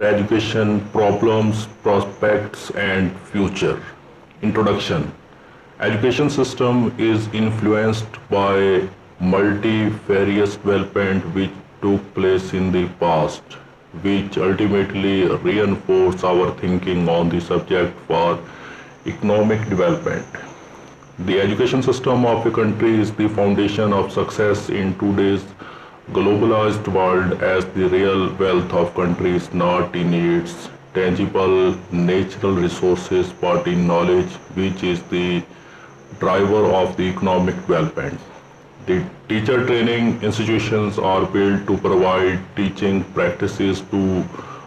Education problems, prospects, and future. Introduction. Education system is influenced by multifarious development which took place in the past, which ultimately reinforce our thinking on the subject for economic development. The education system of a country is the foundation of success in today's globalized world, as the real wealth of country is not in its tangible natural resources but in knowledge, which is the driver of the economic development. The teacher training institutions are built to provide teaching practices to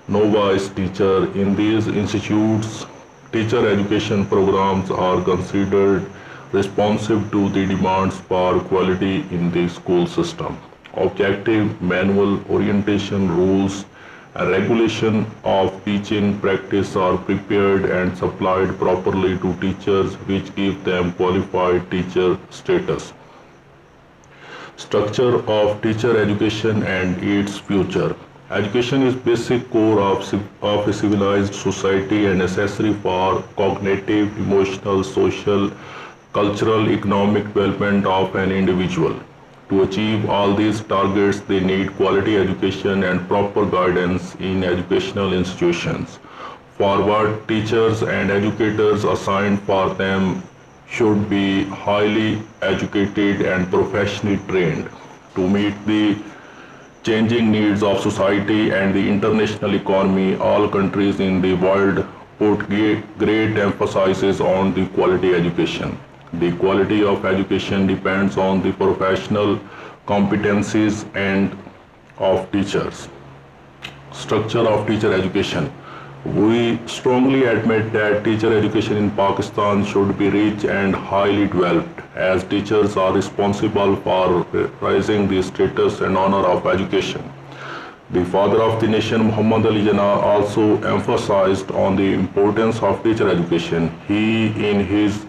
novice teacher. In these institutes, teacher education programs are considered responsive to the demands for quality in the school system. Objective manual orientation rules and regulation of teaching practice are prepared and supplied properly to teachers, which give them qualified teacher status. Structure of teacher education and its future. Education is basic core of a civilized society and necessary for cognitive, emotional, social, cultural, economic development of an individual. To achieve all these targets, they need quality education and proper guidance in educational institutions. Forward teachers and educators assigned for them should be highly educated and professionally trained to meet the changing needs of society and the international economy. All countries in the world put great emphasis on the quality education. The quality of education depends on the professional competencies and of teachers. Structure of teacher education. We strongly admit that teacher education in Pakistan should be rich and highly developed, as teachers are responsible for raising the status and honor of education. The father of the nation, Muhammad Ali Jinnah, also emphasized on the importance of teacher education. He, in his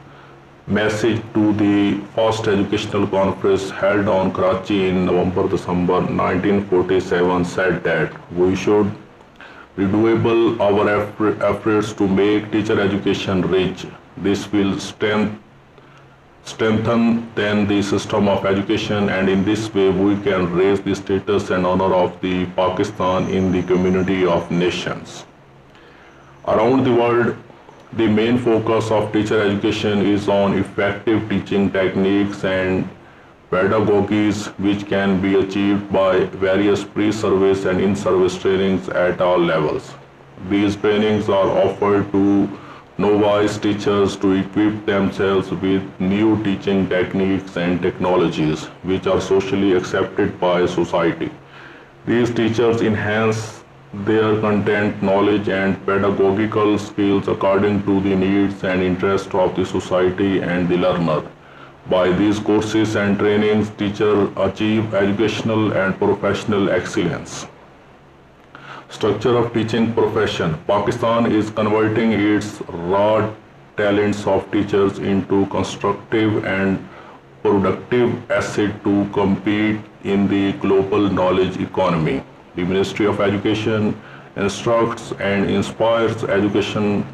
message to the first educational conference held on Karachi in November-December 1947, said that we should redouble our efforts to make teacher education rich. This will strengthen then the system of education, and in this way we can raise the status and honor of the Pakistan in the community of nations. Around the world, the main focus of teacher education is on effective teaching techniques and pedagogies, which can be achieved by various pre-service and in-service trainings at all levels. These trainings are offered to novice teachers to equip themselves with new teaching techniques and technologies which are socially accepted by society. These teachers enhance their content, knowledge, and pedagogical skills according to the needs and interests of the society and the learner. By these courses and trainings, teachers achieve educational and professional excellence. Structure of teaching profession. Pakistan is converting its raw talents of teachers into constructive and productive asset to compete in the global knowledge economy. The Ministry of Education instructs and inspires educational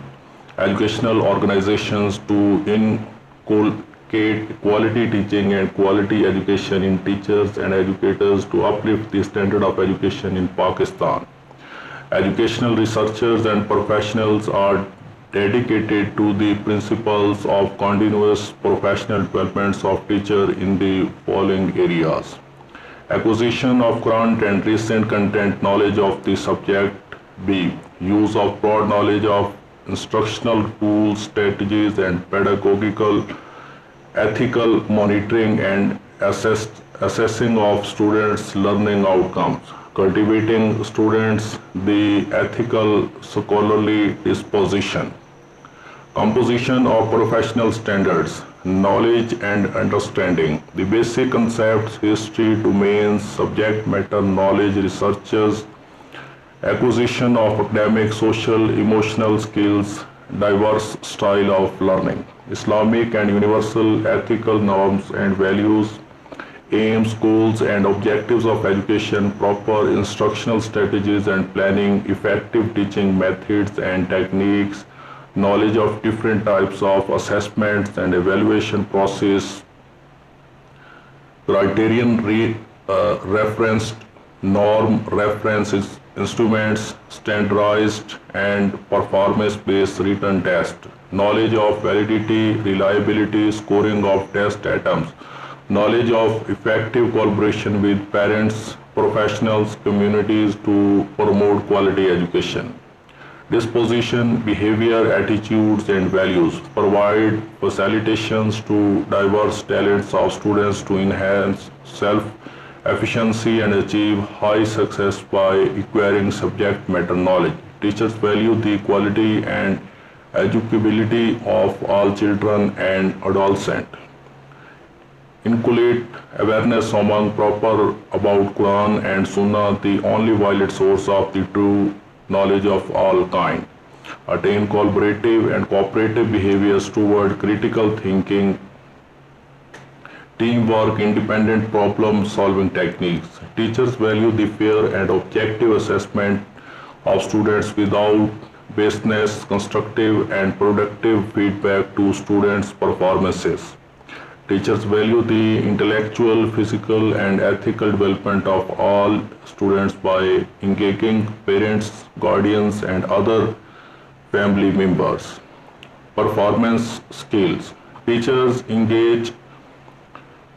organizations to inculcate quality teaching and quality education in teachers and educators to uplift the standard of education in Pakistan. Educational researchers and professionals are dedicated to the principles of continuous professional development of teachers in the following areas: acquisition of current and recent content knowledge of the subject. B. Use of broad knowledge of instructional tools, strategies, and pedagogical, ethical monitoring and assessing of students' learning outcomes. Cultivating students the ethical, scholarly disposition. Composition of professional standards, knowledge and understanding. The basic concepts, history, domains, subject matter knowledge, researchers, acquisition of academic, social, emotional skills, diverse style of learning, Islamic and universal ethical norms and values, aims, goals, and objectives of education, proper instructional strategies and planning, effective teaching methods and techniques, knowledge of different types of assessments and evaluation process, criterion referenced, norm references, instruments, standardized and performance-based written test, knowledge of validity, reliability, scoring of test items, knowledge of effective collaboration with parents, professionals, communities to promote quality education. Disposition, behavior, attitudes, and values provide facilitations to diverse talents of students to enhance self-efficiency and achieve high success by acquiring subject matter knowledge. Teachers value the quality and educability of all children and adolescents. Inculcate awareness among proper about Quran and Sunnah, the only valid source of the true knowledge of all kind. Attain collaborative and cooperative behaviors toward critical thinking, teamwork, independent problem solving techniques. Teachers value the fair and objective assessment of students without biasness, constructive and productive feedback to students' performances. Teachers value the intellectual, physical, and ethical development of all students by engaging parents, guardians, and other family members. Performance skills. Teachers engage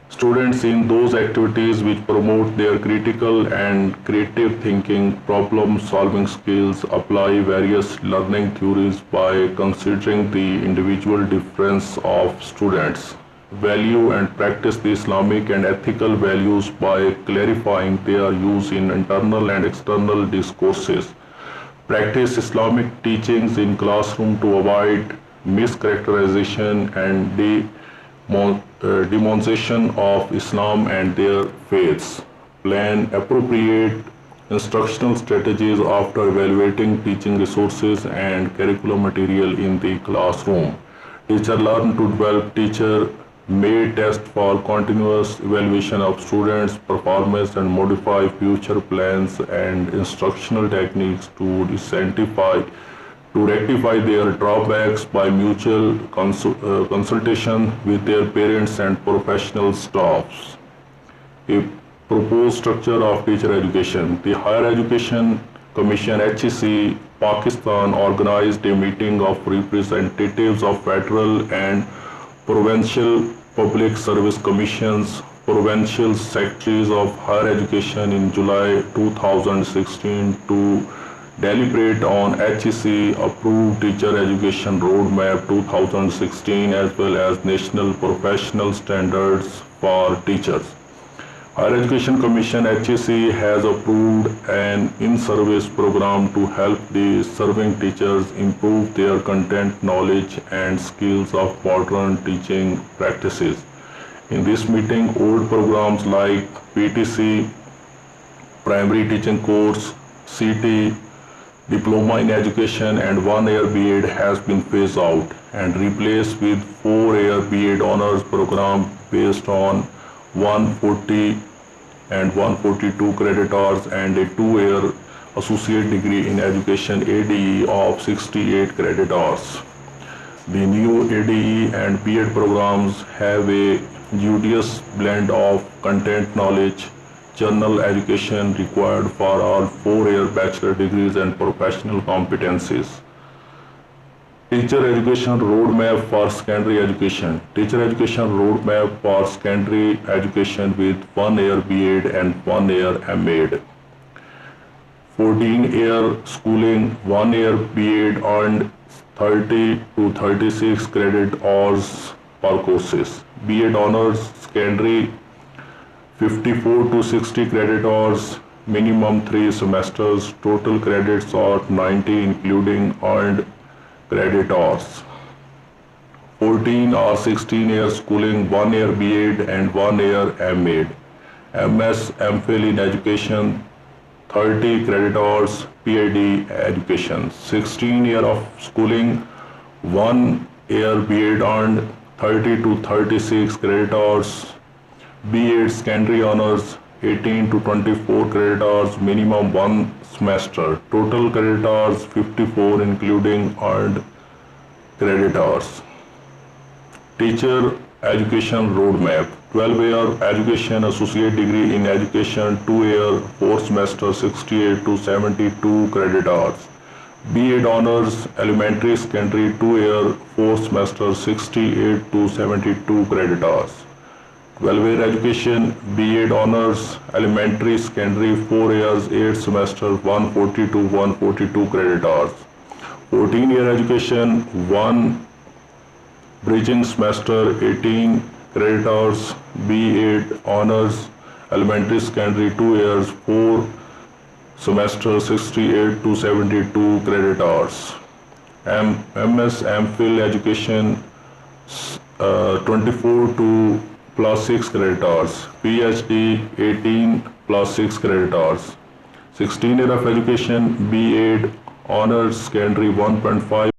students in those activities which promote their critical and creative thinking, problem solving skills, apply various learning theories by considering the individual difference of students, value and practice the Islamic and ethical values by clarifying their use in internal and external discourses, practice Islamic teachings in classroom to avoid mischaracterization and demonization of Islam and their faiths, plan appropriate instructional strategies after evaluating teaching resources and curriculum material in the classroom. Teacher learn to develop teacher may test for continuous evaluation of students' performance and modify future plans and instructional techniques to rectify their drawbacks by mutual consultation with their parents and professional staffs. A proposed structure of teacher education. The Higher Education Commission HEC Pakistan organized a meeting of representatives of federal and provincial public service commissions, provincial secretaries of higher education in July 2016 to deliberate on HEC approved teacher education roadmap 2016 as well as national professional standards for teachers. Higher Education Commission HEC has approved an in-service program to help the serving teachers improve their content knowledge and skills of modern teaching practices. In this meeting, old programs like PTC, Primary Teaching Course, CT, Diploma in Education and 1-year B.Ed has been phased out and replaced with 4-year B.Ed honors program based on 140 and 142 credit hours and a 2-year associate degree in education ADE of 68 credit hours. The new ADE and B.Ed programs have a judicious blend of content knowledge, general education required for all 4-year bachelor degrees and professional competencies. Teacher Education Roadmap for Secondary Education. Teacher Education Roadmap for Secondary Education with 1-year B.Ed and 1-year M.Ed. 14-year schooling, 1-year B.Ed earned 30 to 36 credit hours per courses. B.Ed Honors Secondary 54 to 60 credit hours, minimum 3 semesters, total credits are 90 including earned credit hours. 14 or 16-year schooling, 1-year B.Ed and 1-year M.Ed. MS, MPhil in Education, 30 credit hours, PhD Education. 16-year of schooling, 1-year B.Ed earned 30 to 36 credit hours, B.Ed secondary honors 18 to 24 credit hours, minimum one semester. Total credit hours 54 including earned credit hours. Teacher Education Roadmap 12-year education associate degree in education 2-year 4 semester 68 to 72 credit hours. B.Ed honors elementary secondary 2-year 4 semester 68 to 72 credit hours. 12-year education B.Ed honors elementary secondary 4 years 8 semester 140 to 142 credit hours. 14-year education 1 bridging semester 18 credit hours. B.Ed honors elementary secondary 2 years 4 semester 68 to 72 credit hours. MS MPhil education 24 to plus 6 credit hours. PhD 18 plus 6 credit hours. 16 year of education B.Ed honors secondary 1.5